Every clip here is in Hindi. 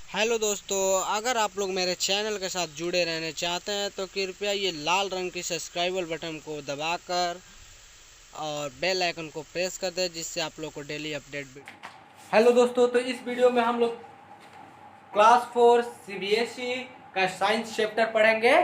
हेलो दोस्तों, अगर आप लोग मेरे चैनल के साथ जुड़े रहना चाहते हैं तो कृपया ये लाल रंग की सब्सक्राइबर बटन को दबाकर और बेल आइकन को प्रेस कर दें, जिससे आप लोग को डेली अपडेट। हेलो दोस्तों, तो इस वीडियो में हम लोग क्लास 4 सीबीएसई का साइंस चैप्टर पढ़ेंगे।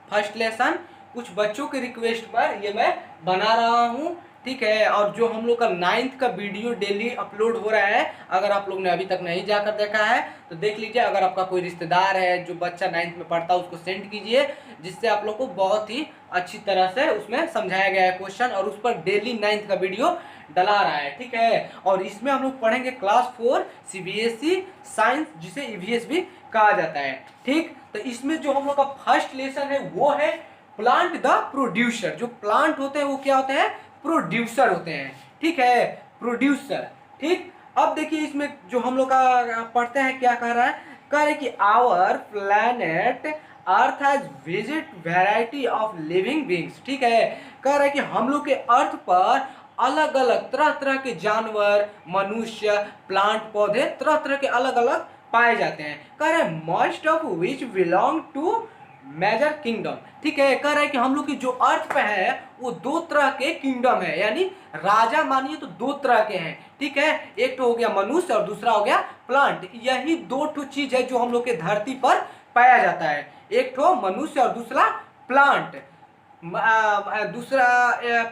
फर्स्ट लेसन कुछ बच्चों के रिक्वेस्ट पर ये मैं बना रहा हूँ, ठीक है। और जो हम लोग का 9th का वीडियो डेली अपलोड हो रहा है, अगर आप लोग ने अभी तक नहीं जाकर देखा है तो देख लीजिए। अगर आपका कोई रिश्तेदार है जो बच्चा 9th में पढ़ता है उसको सेंड कीजिए, जिससे आप लोग को बहुत ही अच्छी तरह से उसमें समझाया गया है क्वेश्चन, और उस पर डेली 9th का वीडियो डला रहा है, ठीक है। और इसमें हम लोग पढ़ेंगे क्लास 4 सीबीएसई साइंस, जिसे ईवीएस भी कहा जाता है, ठीक। तो इसमें जो हम लोग का फर्स्ट लेसन है वो है प्लांट द प्रोड्यूसर। जो प्लांट होते हैं वो क्या होते हैं? प्रोड्यूसर होते हैं, ठीक है, प्रोड्यूसर, ठीक। अब देखिए इसमें जो हम लोग का पढ़ते हैं क्या कह रहा है, कह रहे कि our planet earth has visit variety of living beings, ठीक है। कह रहा है कि हम लोग के अर्थ पर अलग अलग तरह तरह के जानवर, मनुष्य, प्लांट, पौधे तरह तरह के अलग अलग पाए जाते हैं। कह रहे हैं most of which belong to major kingdom, ठीक है। कह रहा है कि हम लोग की जो अर्थ पे है वो दो तरह के किंगडम है, यानी राजा मानिए तो दो तरह के हैं, ठीक है। एक तो हो गया मनुष्य और दूसरा हो गया प्लांट। यही दो ठो चीज है जो हम लोग के धरती पर पाया जाता है, एक तो मनुष्य और दूसरा प्लांट। दूसरा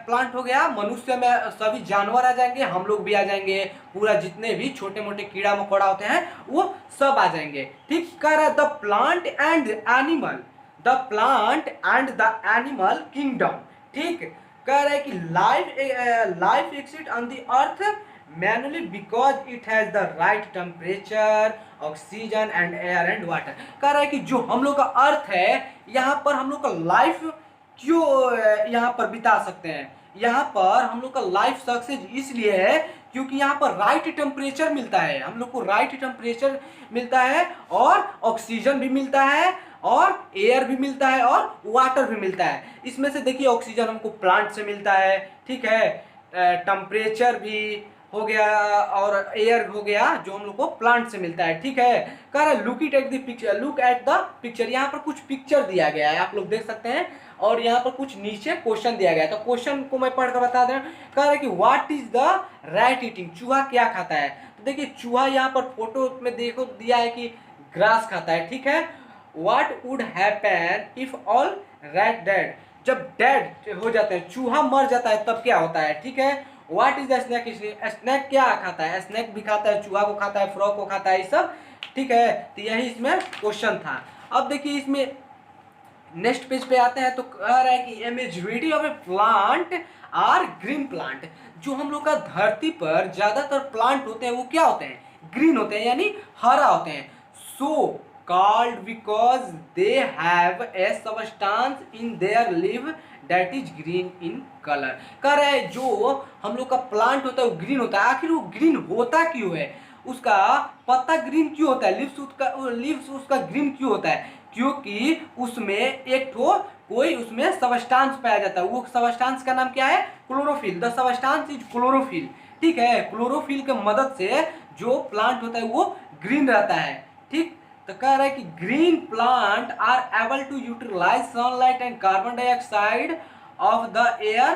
प्लांट हो गया, मनुष्य में सभी जानवर आ जाएंगे, हम लोग भी आ जाएंगे, पूरा जितने भी छोटे मोटे कीड़ा मकोड़ा होते हैं वो सब आ जाएंगे, ठीक। कह रहा है the plant and animal, the plant and the animal kingdom, ठीक। कह रहा है कि life exist on the earth manually because it has the right temperature, oxygen and air and water. कह रहा है कि जो हम लोग का अर्थ है यहाँ पर हम लोग का लाइफ क्यों यहाँ पर बिता सकते हैं, यहाँ पर हम लोग का लाइफ सक्सेस इसलिए है क्योंकि यहाँ पर राइट टेम्परेचर मिलता है, हम लोग को राइट टेम्परेचर मिलता है, और ऑक्सीजन भी मिलता है, और एयर भी मिलता है, और वाटर भी मिलता है। इसमें से देखिए ऑक्सीजन हमको प्लांट से मिलता है, ठीक है, टेम्परेचर भी हो गया और एयर हो गया जो हम लोग को प्लांट से मिलता है, ठीक है। कह रहा है look at the picture, look at the picture. यहाँ पर कुछ पिक्चर दिया गया है, आप लोग देख सकते हैं, और यहाँ पर कुछ नीचे क्वेश्चन दिया गया है। तो क्वेश्चन को मैं पढ़कर बता दें। कह रहा है कि what is the rat eating, चूहा क्या खाता है। तो देखिए चूहा यहाँ पर फोटो में देखो दिया है कि ग्रास खाता है, ठीक है। What would happen if all rat dead, जब डेड हो जाते हैं, चूहा मर जाता है, तब क्या होता है, ठीक है। What is the snake, snake क्या खाता है, स्नैक भी खाता है, चूहा को खाता है, फ्रॉग को खाता है, ये सब, ठीक है। तो यही इसमें क्वेश्चन था। अब देखिए इसमें नेक्स्ट पेज पे आते हैं तो कह रहा है कि majority of a plant are green plant. जो हम लोग का धरती पर ज्यादातर प्लांट होते हैं वो क्या होते हैं? ग्रीन होते हैं, यानी हरा होते हैं। So called because they have a substance in their leave that is green in colour. कह रहा है जो हम लोग का प्लांट होता है वो ग्रीन होता है। आखिर वो ग्रीन होता क्यों है? उसका पत्ता ग्रीन क्यों होता है? लीव्स उसका ग्रीन क्यों होता है? क्योंकि उसमें एक ठो कोई उसमें सबस्टांस पाया जाता है। वो सबस्टांस का नाम क्या है? Chlorophyll. The substance is chlorophyll, ठीक है। क्लोरोफिल के मदद से जो प्लांट होता है वो ग्रीन रहता है, ठीक। तो कह रहा है कि green plant are able to utilize sunlight and carbon dioxide of the air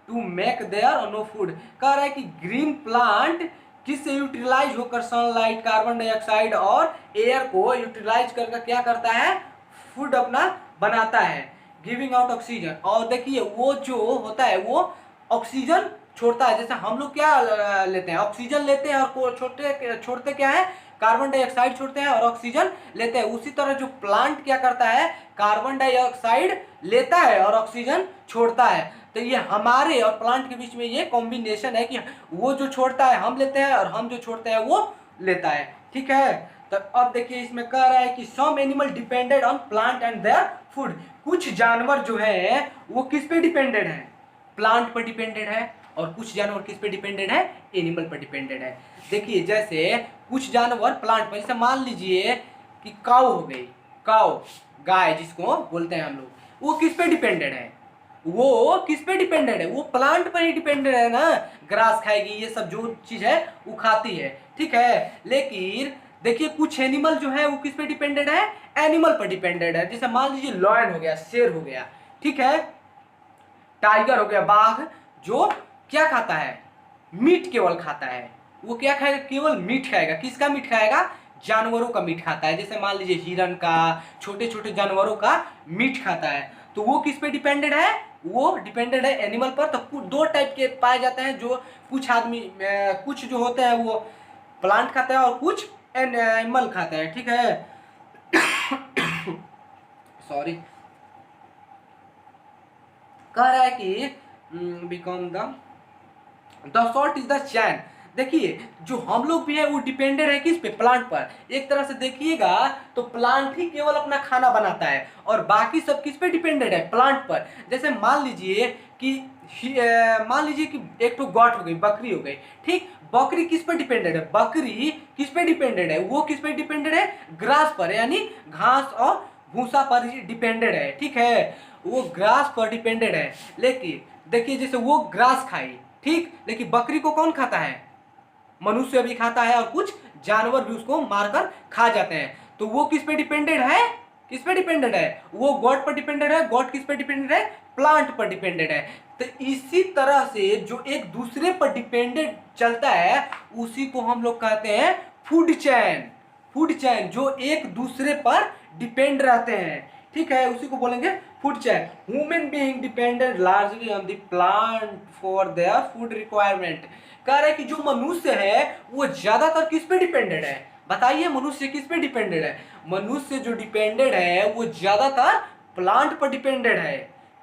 to make their no food. कह रहा है कि ग्रीन प्लांट किससे यूटिलाइज होकर सनलाइट, कार्बन डाइऑक्साइड और एयर को यूटिलाइज करके क्या करता है? फूड अपना बनाता है, गिविंग आउट ऑक्सीजन। और देखिए वो जो होता है वो ऑक्सीजन छोड़ता है। जैसे हम लोग क्या लेते हैं? ऑक्सीजन लेते हैं, और छोड़ते क्या है? कार्बन डाइऑक्साइड छोड़ते हैं और ऑक्सीजन लेते हैं। उसी तरह जो प्लांट क्या करता है? कार्बन डाइऑक्साइड लेता है और ऑक्सीजन छोड़ता है। तो ये हमारे और प्लांट के बीच में ये कॉम्बिनेशन है कि वो जो छोड़ता है हम लेते हैं, और हम जो छोड़ते हैं वो लेता है, ठीक है। तो अब देखिए इसमें कह रहा है कि some animal depended on plant and their food. कुछ जानवर जो है वो किस पे डिपेंडेड है? प्लांट पर डिपेंडेड है। और कुछ जानवर किस पे डिपेंडेड है? एनिमल पर डिपेंडेड है। देखिए जैसे कुछ जानवर प्लांट पर, जैसे मान लीजिए कि काऊ हो गई, काऊ गाय जिसको बोलते हैं हम लोग, वो किस पे डिपेंडेड है? वो किस पे डिपेंडेड है? वो प्लांट पर ही डिपेंडेड है ना। ग्रास खाएगी, ये सब जो चीज है वो खाती है, ठीक है। लेकिन देखिए कुछ एनिमल जो है वो किस पे डिपेंडेड है, एनिमल पर डिपेंडेड है। जैसे मान लीजिए लॉयन हो गया, शेर हो गया, ठीक है, टाइगर हो गया, बाघ, जो क्या खाता है, मीट केवल खाता है। वो क्या खाएगा, केवल मीट खाएगा। किसका मीट खाएगा, जानवरों का मीट खाता है। जैसे मान लीजिए हिरन का, छोटे छोटे जानवरों का मीट खाता है। तो वो किस पे डिपेंडेड है, वो डिपेंडेड है एनिमल पर। तो दो टाइप के पाए जाते हैं, जो कुछ आदमी कुछ जो होते हैं वो प्लांट खाते हैं और कुछ एनिमल खाते हैं, ठीक है। सॉरी, कह रहा है कि become the short is the chain. देखिए जो हम लोग भी है वो डिपेंडेड है किस पे, प्लांट पर। एक तरह से देखिएगा तो प्लांट ही केवल अपना खाना बनाता है और बाकी सब किस पे डिपेंडेड है, प्लांट पर। जैसे मान लीजिए कि एक तो गॉट हो गई, बकरी हो गई, ठीक। बकरी किस पर डिपेंडेड है, बकरी किस पे डिपेंडेड है, वो किस पे डिपेंडेड है, ग्रास पर, यानी घास और भूसा पर डिपेंडेड है, ठीक है। वो ग्रास पर डिपेंडेड है। लेकिन देखिए जैसे वो ग्रास खाई, ठीक, लेकिन बकरी को कौन खाता है, मनुष्य भी खाता है और कुछ जानवर भी उसको मारकर खा जाते हैं। तो वो किस पे डिपेंडेड है, किस पे डिपेंडेड है, वो गॉड पर डिपेंडेड है। गॉड किस पे डिपेंडेड है, प्लांट पर डिपेंडेड है। तो इसी तरह से जो एक दूसरे पर डिपेंडेड चलता है उसी को हम लोग कहते हैं फूड चैन। फूड चैन जो एक दूसरे पर डिपेंड रहते हैं, ठीक है, उसी को बोलेंगे food chain. Human being depended largely on the plant for their food requirement. कह रहे हैं कि जो मनुष्य है वो ज्यादातर किस पे डिपेंडेड है, बताइए मनुष्य किस पे डिपेंडेड है। मनुष्य जो डिपेंडेड है वो ज्यादातर प्लांट पर डिपेंडेड है,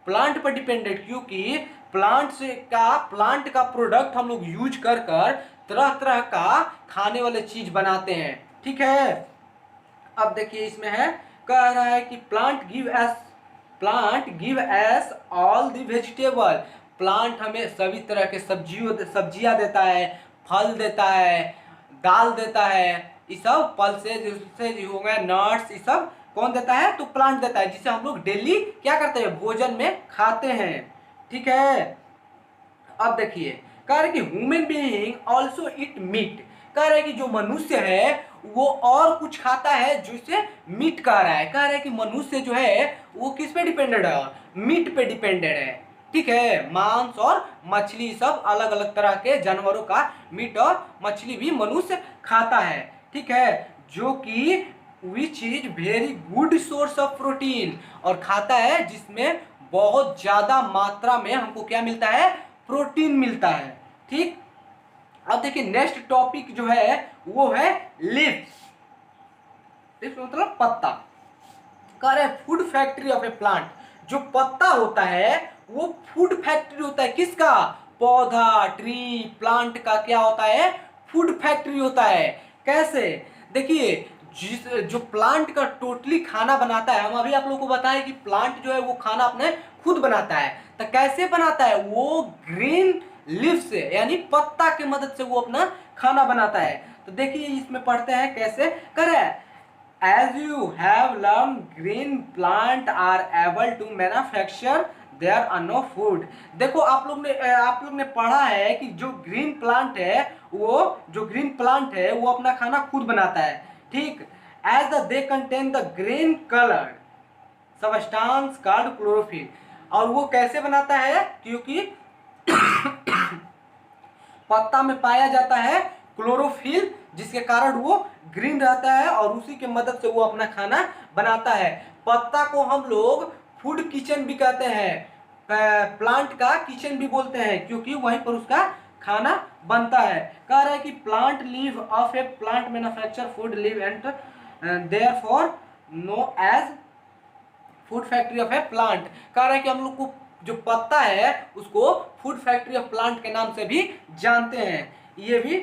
प्लांट पर डिपेंडेड, क्योंकि प्लांट का प्रोडक्ट हम लोग यूज कर कर तरह तरह का खाने वाले चीज बनाते हैं, ठीक है। अब देखिए इसमें है, कह रहा है कि plant give S all the vegetable. Plant हमें सभी तरह के सब्जियां देता है, फल देता है, दाल देता है। ये सब फल से जिससे हो गए नट्स, ये सब कौन देता है, तो प्लांट देता है, जिसे हम लोग डेली क्या करते हैं, भोजन में खाते हैं, ठीक है। अब देखिए कह रहे कि human being also eat meat. कह रहे कि जो मनुष्य है वो और कुछ खाता है जिसे मीट कह रहा है। कह रहे कि मनुष्य जो है वो किस पे डिपेंडेड है, मीट पे डिपेंडेड है, ठीक है। मांस और मछली, सब अलग अलग तरह के जानवरों का मीट और मछली भी मनुष्य खाता है, ठीक है, जो कि which is very good source of protein, और खाता है जिसमें बहुत ज्यादा मात्रा में हमको क्या मिलता है, प्रोटीन मिलता है, ठीक। अब देखिए नेक्स्ट टॉपिक जो है वो है लिव्स। लिव्स मतलब पत्ता। कह रहे food factory of a plant. जो पत्ता होता है वो फूड फैक्ट्री होता है, किसका, पौधा, ट्री, प्लांट का क्या होता है, फूड फैक्ट्री होता है। कैसे, देखिए जिस जो प्लांट का टोटली खाना बनाता है, हम अभी आप लोगों को बताएं कि प्लांट जो है वो खाना अपने खुद बनाता है। तो कैसे बनाता है, वो ग्रीन लीफ से, यानी पत्ता की मदद से वो अपना खाना बनाता है। तो देखिए इसमें पढ़ते हैं कैसे करे। As you have learned, green plant are able to manufacture their own food। देखो आप लोग ने पढ़ा है कि जो ग्रीन प्लांट है वो अपना खाना खुद बनाता है, ठीक। As they contain the green colored substance called chlorophyll। और वो कैसे बनाता है, क्योंकि पत्ता में पाया जाता है क्लोरोफिल, जिसके कारण वो ग्रीन रहता है और उसी के मदद से वो अपना खाना बनाता है। पत्ता को हम लोग फूड किचन भी कहते हैं, प्लांट का किचन भी बोलते हैं, क्योंकि वहीं पर उसका खाना बनता है। कह रहा है कि plant leave of a plant manufacture food leave and therefore know as food factory of a plant. कह रहा है कि हम लोग को जो पत्ता है उसको फूड फैक्ट्री ऑफ प्लांट के नाम से भी जानते हैं, ये भी।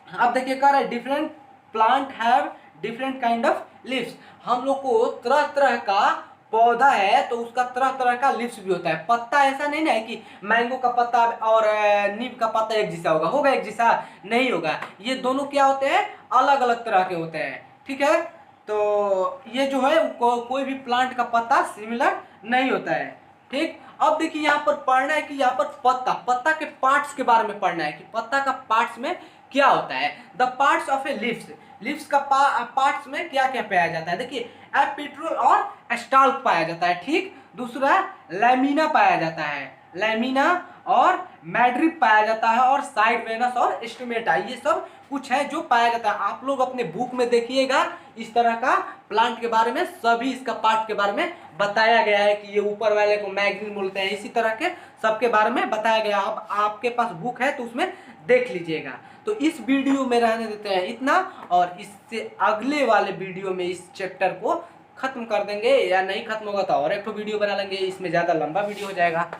अब देखिए कह रहा है different plant have different kind of leaves. हम लोग को तरह तरह का पौधा है तो उसका तरह तरह का लीव्स भी होता है। पत्ता ऐसा नहीं ना है कि मैंगो का पत्ता और नीम का पत्ता एक जैसा होगा एक जैसा नहीं होगा। ये दोनों क्या होते हैं, अलग अलग तरह के होते हैं, ठीक है। तो ये जो है कोई भी प्लांट का पत्ता सिमिलर नहीं होता है, ठीक। अब देखिए यहाँ पर पढ़ना है कि यहाँ पर पत्ता के पार्ट्स के बारे में पढ़ना है कि पत्ता का पार्ट्स में क्या होता है। The parts of A leaves. Leaves का पार्ट्स में क्या क्या पाया जाता है, देखिए एपिट्रोल और स्टाल्क पाया जाता है, ठीक। दूसरा लैमिना पाया जाता है, लैमिना और मैड्रिप पाया जाता है, और साइड वेनस और स्टोमेटा, ये सब कुछ है जो पाया जाता है। आप लोग अपने बुक में देखिएगा इस तरह का प्लांट के बारे में सभी इसका पार्ट के बारे में बताया गया है कि ये ऊपर वाले को मैग्रीन बोलते हैं, इसी तरह के सबके बारे में बताया गया। अब आपके पास बुक है तो उसमें देख लीजिएगा। तो इस वीडियो में रहने देते हैं इतना, और इससे अगले वाले वीडियो में इस चैप्टर को खत्म कर देंगे, या नहीं खत्म होगा तो और एक तो वीडियो बना लेंगे, इसमें ज़्यादा लंबा वीडियो हो जाएगा।